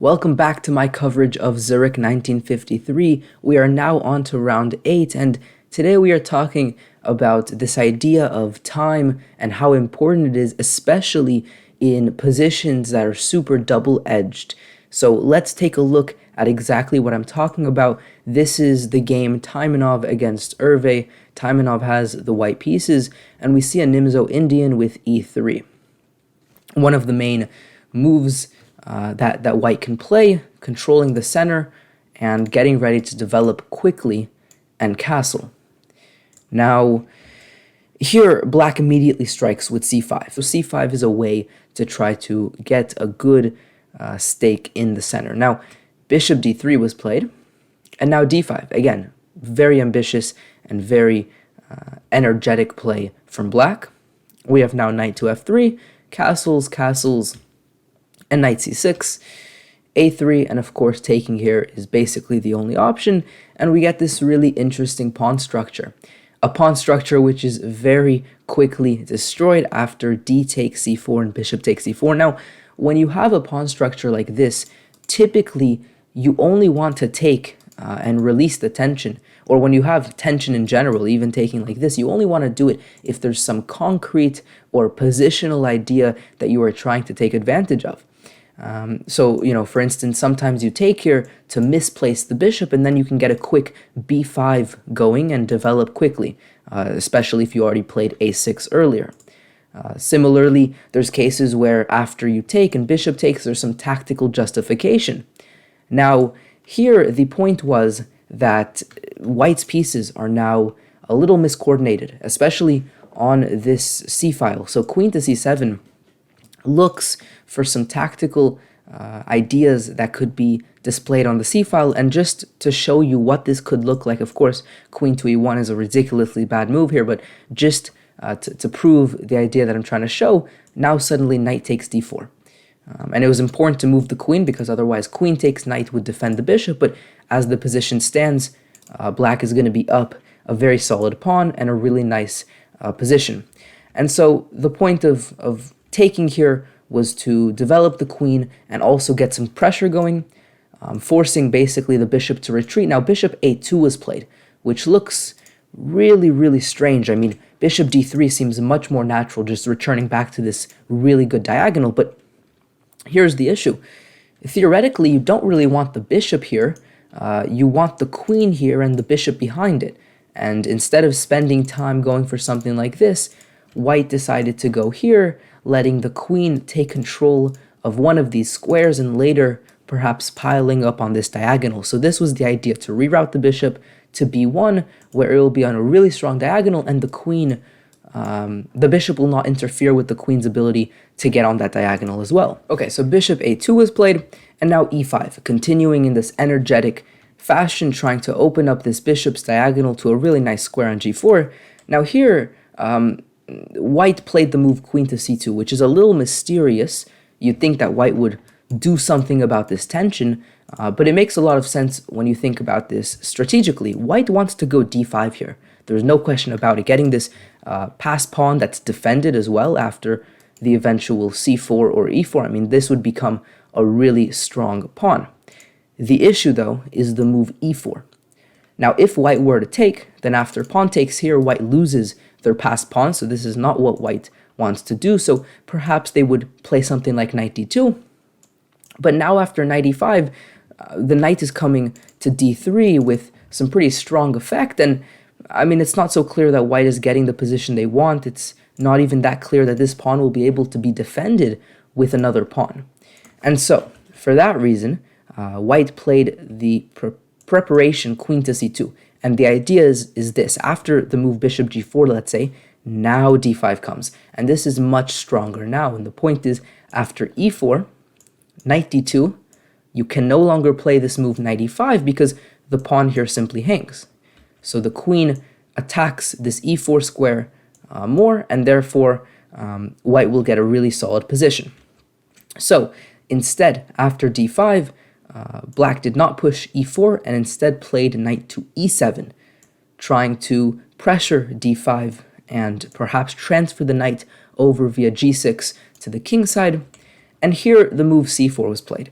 Welcome back to my coverage of Zurich 1953. We are now on to round 8, and today we are talking about this idea of time and how important it is, especially in positions that are super double-edged. So let's take a look at exactly what I'm talking about. This is the game Taimanov against Euwe. Taimanov has the white pieces, and we see a Nimzo Indian with e3. One of the main moves that white can play, controlling the center and getting ready to develop quickly and castle. Now, here black immediately strikes with c5. So c5 is a way to try to get a good stake in the center. Now, bishop d3 was played, and now d5. Again, very ambitious and very energetic play from black. We have now knight to f3, castles, and knight c6, a3, and of course taking here is basically the only option, and we get this really interesting pawn structure. A pawn structure which is very quickly destroyed after d takes c4 and bishop takes c4. Now, when you have a pawn structure like this, typically you only want to take and release the tension, or when you have tension in general, even taking like this, you only want to do it if there's some concrete or positional idea that you are trying to take advantage of. So, for instance, sometimes you take here to misplace the bishop, and then you can get a quick b5 going and develop quickly, especially if you already played a6 earlier. Similarly, there's cases where after you take and bishop takes, there's some tactical justification. Now, here the point was that white's pieces are now a little miscoordinated, especially on this c-file. So queen to c7 looks for some tactical ideas that could be displayed on the c-file, and just to show you what this could look like, of course, queen to e1 is a ridiculously bad move here, but just to prove the idea that I'm trying to show, now suddenly knight takes d4. And it was important to move the queen because otherwise queen takes knight would defend the bishop, but as the position stands, black is going to be up a very solid pawn and a really nice position. And so the point of taking here was to develop the queen and also get some pressure going, forcing basically the bishop to retreat. Now, bishop a2 was played, which looks really strange. I mean, bishop d3 seems much more natural, just returning back to this really good diagonal, but here's the issue. Theoretically, you don't really want the bishop here. You want the queen here and the bishop behind it. And instead of spending time going for something like this, white decided to go here, letting the queen take control of one of these squares and later perhaps piling up on this diagonal. So this was the idea, to reroute the bishop to b1, where it will be on a really strong diagonal, and the queen, the bishop will not interfere with the queen's ability to get on that diagonal as well. Okay, so bishop a2 was played, and now e5, continuing in this energetic fashion, trying to open up this bishop's diagonal to a really nice square on g4. Now here, white played the move queen to c2, which is a little mysterious. You'd think that white would do something about this tension, but it makes a lot of sense when you think about this strategically. White wants to go d5 here. There's no question about it. Getting this passed pawn that's defended as well after the eventual c4 or e4, I mean, this would become a really strong pawn. The issue, though, is the move e4. Now, if white were to take, then after pawn takes here, white loses their passed pawn, so this is not what white wants to do, so perhaps they would play something like knight d2. But now after knight e5, the knight is coming to d3 with some pretty strong effect, and I mean, it's not so clear that white is getting the position they want. It's not even that clear that this pawn will be able to be defended with another pawn. And so, for that reason, white played the preparation queen to c2. And the idea is this. After the move bishop g4, let's say, now d5 comes. And this is much stronger now. And the point is, after e4, knight d2, you can no longer play this move knight e5 because the pawn here simply hangs. So the queen attacks this e4 square more, and therefore white will get a really solid position. So instead, after d5, black did not push e4 and instead played knight to e7, trying to pressure d5 and perhaps transfer the knight over via g6 to the king side. And here the move c4 was played.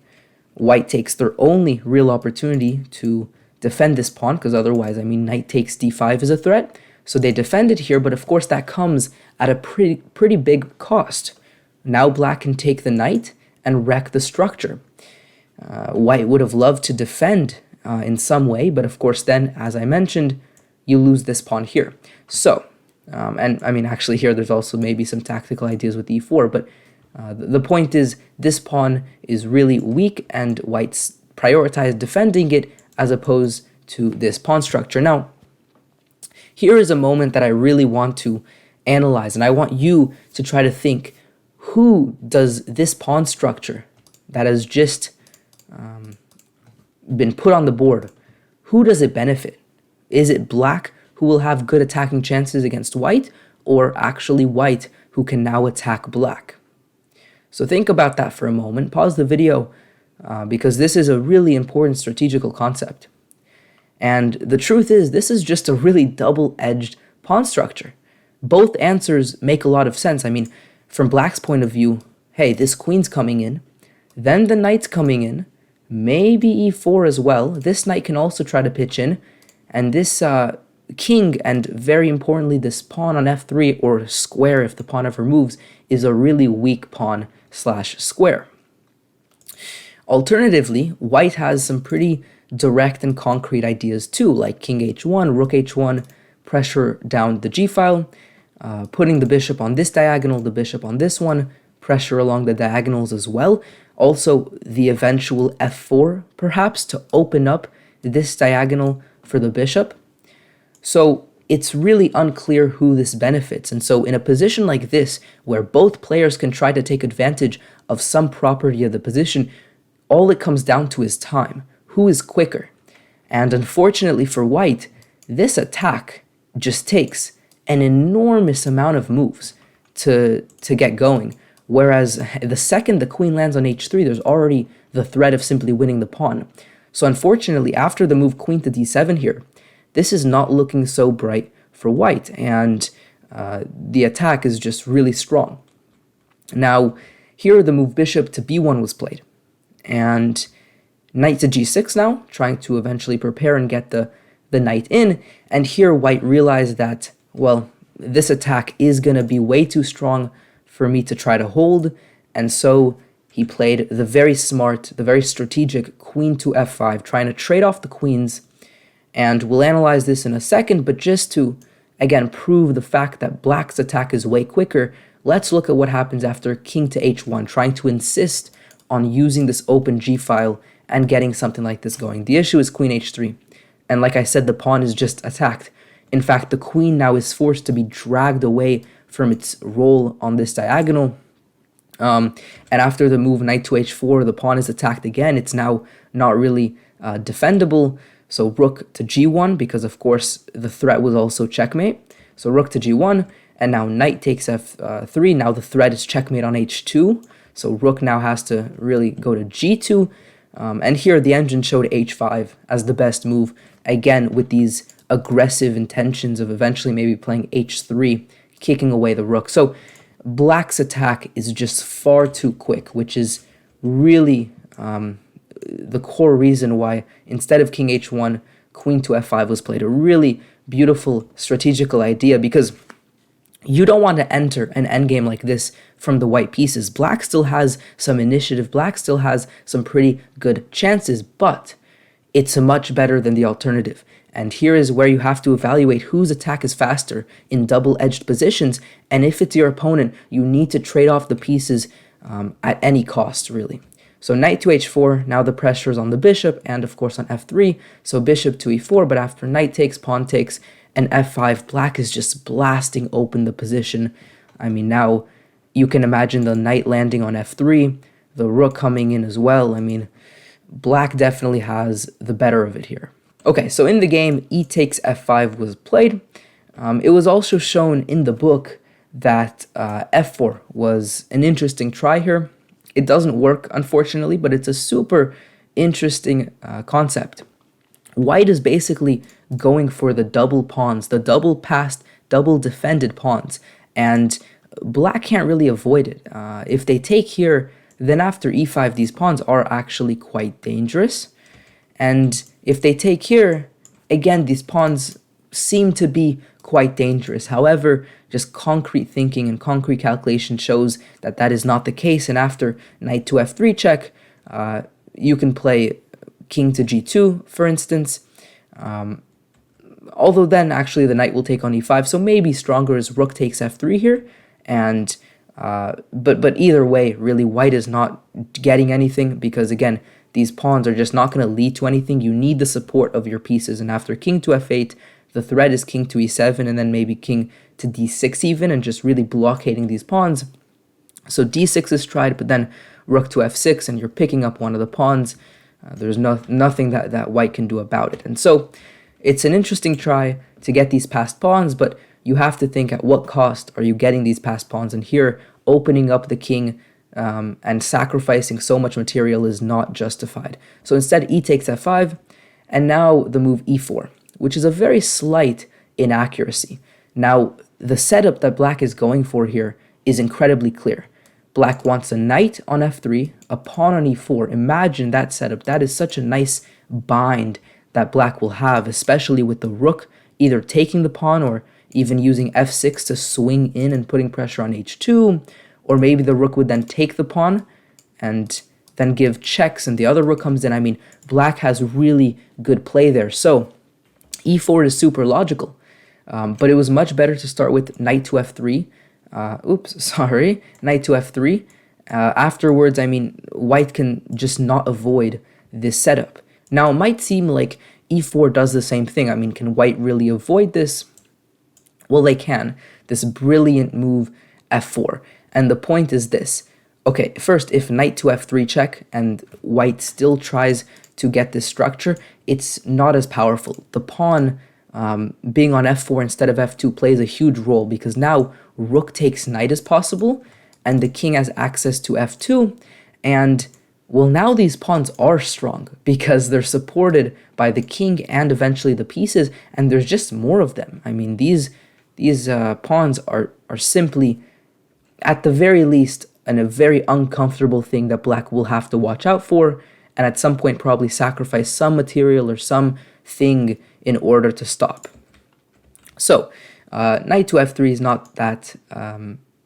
White takes their only real opportunity to defend this pawn, because otherwise, I mean, knight takes d5 is a threat. So they defend it here, but of course that comes at a pretty big cost. Now black can take the knight and wreck the structure. White would have loved to defend in some way, but of course then, as I mentioned, you lose this pawn here. So, and I mean, actually here there's also maybe some tactical ideas with e4, but the point is this pawn is really weak and white's prioritized defending it as opposed to this pawn structure. Now, here is a moment that I really want to analyze, and I want you to try to think, who does this pawn structure that has just been put on the board, who does it benefit? Is it black, who will have good attacking chances against white, or actually white, who can now attack black? So think about that for a moment. Pause the video because this is a really important strategical concept. And the truth is, this is just a really double-edged pawn structure. Both answers make a lot of sense. I mean, from black's point of view, hey, this queen's coming in, then the knight's coming in, maybe e4 as well. This knight can also try to pitch in, and this king, and very importantly, this pawn on f3, or square if the pawn ever moves, is a really weak pawn slash square. Alternatively, white has some pretty direct and concrete ideas too, like king h1, rook h1, pressure down the g-file, putting the bishop on this diagonal, the bishop on this one, pressure along the diagonals as well. Also, the eventual f4, perhaps, to open up this diagonal for the bishop. So it's really unclear who this benefits. And so in a position like this, where both players can try to take advantage of some property of the position, all it comes down to is time. Who is quicker? And unfortunately for white, this attack just takes an enormous amount of moves to get going. Whereas the second the queen lands on h3, there's already the threat of simply winning the pawn. So unfortunately, after the move queen to d7 here, this is not looking so bright for white, and the attack is just really strong. Now, here the move bishop to b1 was played, and knight to g6 now, trying to eventually prepare and get the knight in, and here white realized that, well, this attack is going to be way too strong for me to try to hold, and so he played the very smart, the very strategic queen to f5, trying to trade off the queens, and we'll analyze this in a second, but just to, again, prove the fact that black's attack is way quicker, let's look at what happens after king to h1, trying to insist on using this open g-file and getting something like this going. The issue is queen h3, and like I said, the pawn is just attacked. In fact, the queen now is forced to be dragged away from its role on this diagonal. And after the move knight to h4, the pawn is attacked again. It's now not really defendable. So rook to g1, because of course the threat was also checkmate. So rook to g1, and now knight takes f3. Now the threat is checkmate on h2. So rook now has to really go to g2. And here the engine showed h5 as the best move, again with these aggressive intentions of eventually maybe playing h3, kicking away the rook. So black's attack is just far too quick, which is really the core reason why instead of king h1, queen to f5 was played. A really beautiful strategical idea, because you don't want to enter an endgame like this from the white pieces. Black still has some initiative, black still has some pretty good chances, but it's much better than the alternative. And here is where you have to evaluate whose attack is faster in double-edged positions, and if it's your opponent, you need to trade off the pieces at any cost, really. So knight to h4, now the pressure is on the bishop, and of course on f3, so bishop to e4, but after knight takes, pawn takes, and f5, black is just blasting open the position. I mean, now you can imagine the knight landing on f3, the rook coming in as well. I mean, black definitely has the better of it here. Okay, so in the game, e takes f5 was played. It was also shown in the book that f4 was an interesting try here. It doesn't work, unfortunately, but it's a super interesting concept. White is basically going for the double pawns, the double passed, double defended pawns, and black can't really avoid it. If they take here, then after e5, these pawns are actually quite dangerous. And if they take here, again, these pawns seem to be quite dangerous. However, just concrete thinking and concrete calculation shows that that is not the case. And after knight to f3 check, you can play king to g2, for instance. Although then actually the knight will take on e5, so maybe stronger is rook takes f3 here. And but either way, really, white is not getting anything because, again, these pawns are just not going to lead to anything. You need the support of your pieces. And after king to f8, the threat is king to e7 and then maybe king to d6 even, and just really blockading these pawns. So d6 is tried, but then rook to f6, and you're picking up one of the pawns. There's nothing that white can do about it. And so it's an interesting try to get these passed pawns, but you have to think at what cost are you getting these passed pawns. And here, opening up the king and sacrificing so much material is not justified. So instead, e takes f5, and now the move e4, which is a very slight inaccuracy. Now, the setup that black is going for here is incredibly clear. Black wants a knight on f3, a pawn on e4. Imagine that setup. That is such a nice bind that black will have, especially with the rook either taking the pawn or even using f6 to swing in and putting pressure on h2, or maybe the rook would then take the pawn and then give checks and the other rook comes in. I mean, black has really good play there. So e4 is super logical, but it was much better to start with knight to f3. Knight to f3. Afterwards, I mean, white can just not avoid this setup. Now, it might seem like e4 does the same thing. I mean, can white really avoid this? Well, they can. This brilliant move, f4. And the point is this. Okay, first, if knight to f3 check and white still tries to get this structure, it's not as powerful. The pawn being on f4 instead of f2 plays a huge role because now rook takes knight is possible and the king has access to f2. And, well, now these pawns are strong because they're supported by the king and eventually the pieces, and there's just more of them. I mean, these pawns are simply, at the very least, a very uncomfortable thing that black will have to watch out for, and at some point probably sacrifice some material or something in order to stop. So, knight to f3 is not that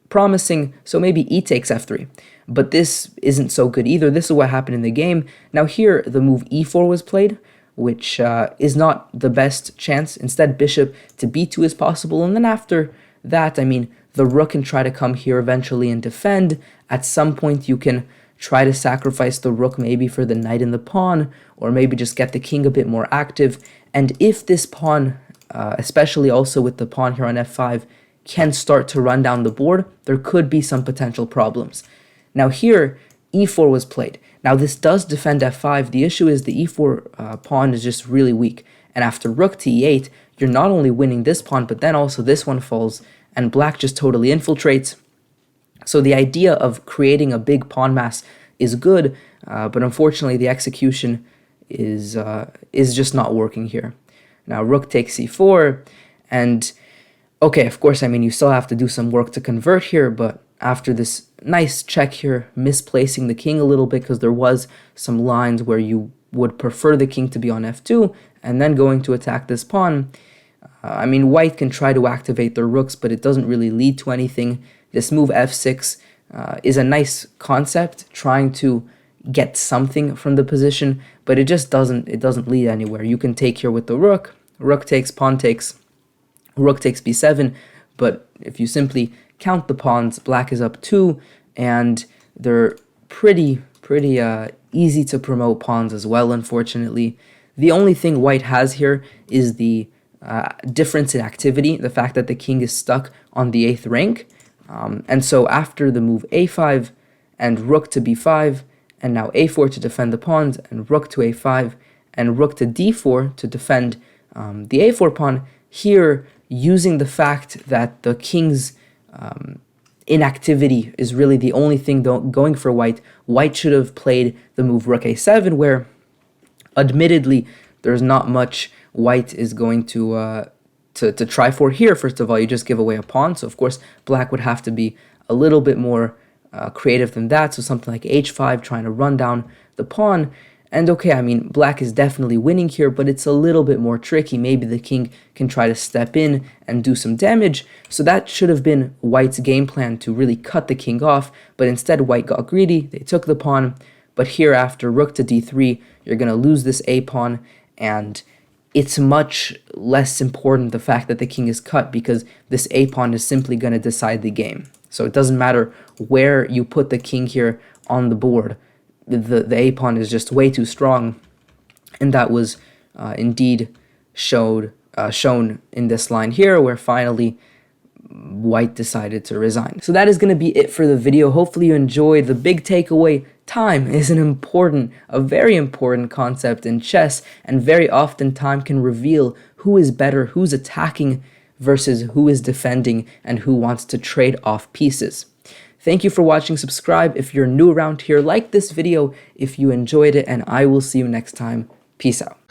promising, so maybe e takes f3. But this isn't so good either. This is what happened in the game. Now here, the move e4 was played, which is not the best chance. Instead, bishop to b2 is possible, and then after that, I mean, the rook can try to come here eventually and defend. At some point, you can try to sacrifice the rook maybe for the knight and the pawn, or maybe just get the king a bit more active. And if this pawn, especially also with the pawn here on f5, can start to run down the board, there could be some potential problems. Now here, e4 was played. Now this does defend f5. The issue is the e4 pawn is just really weak. And after rook to e8, you're not only winning this pawn, but then also this one falls, and black just totally infiltrates. So the idea of creating a big pawn mass is good, but unfortunately the execution is just not working here. Now rook takes c4, and okay, of course, I mean, you still have to do some work to convert here, but after this nice check here, misplacing the king a little bit because there was some lines where you would prefer the king to be on f2, and then going to attack this pawn. I mean, white can try to activate their rooks, but it doesn't really lead to anything. This move f6 is a nice concept, trying to get something from the position, but it just doesn't lead anywhere. You can take here with the rook, rook takes, pawn takes, rook takes b7, but if you simply count the pawns, black is up 2, and they're pretty easy to promote pawns as well, unfortunately. The only thing white has here is the difference in activity, the fact that the king is stuck on the 8th rank. And so after the move a5 and rook to b5, and now a4 to defend the pawns, and rook to a5, and rook to d4 to defend the a4 pawn, here using the fact that the king's inactivity is really the only thing going for white, white should have played the move rook a7, where admittedly there's not much white is going to try for here. First of all, you just give away a pawn, so of course black would have to be a little bit more creative than that, so something like h5, trying to run down the pawn. And okay, I mean, black is definitely winning here, but it's a little bit more tricky. Maybe the king can try to step in and do some damage. So that should have been white's game plan, to really cut the king off, but instead white got greedy, they took the pawn. But here, after rook to d3, you're going to lose this a pawn, and it's much less important the fact that the king is cut, because this a pawn is simply going to decide the game. So it doesn't matter where you put the king here on the board. The a pawn is just way too strong, and that was indeed shown in this line here, where finally white decided to resign. So that is going to be it for the video. Hopefully you enjoyed. The big takeaway: time is a very important concept in chess, and very often time can reveal who is better, who's attacking versus who is defending, and who wants to trade off pieces. Thank you for watching. Subscribe if you're new around here. Like this video if you enjoyed it, and I will see you next time. Peace out.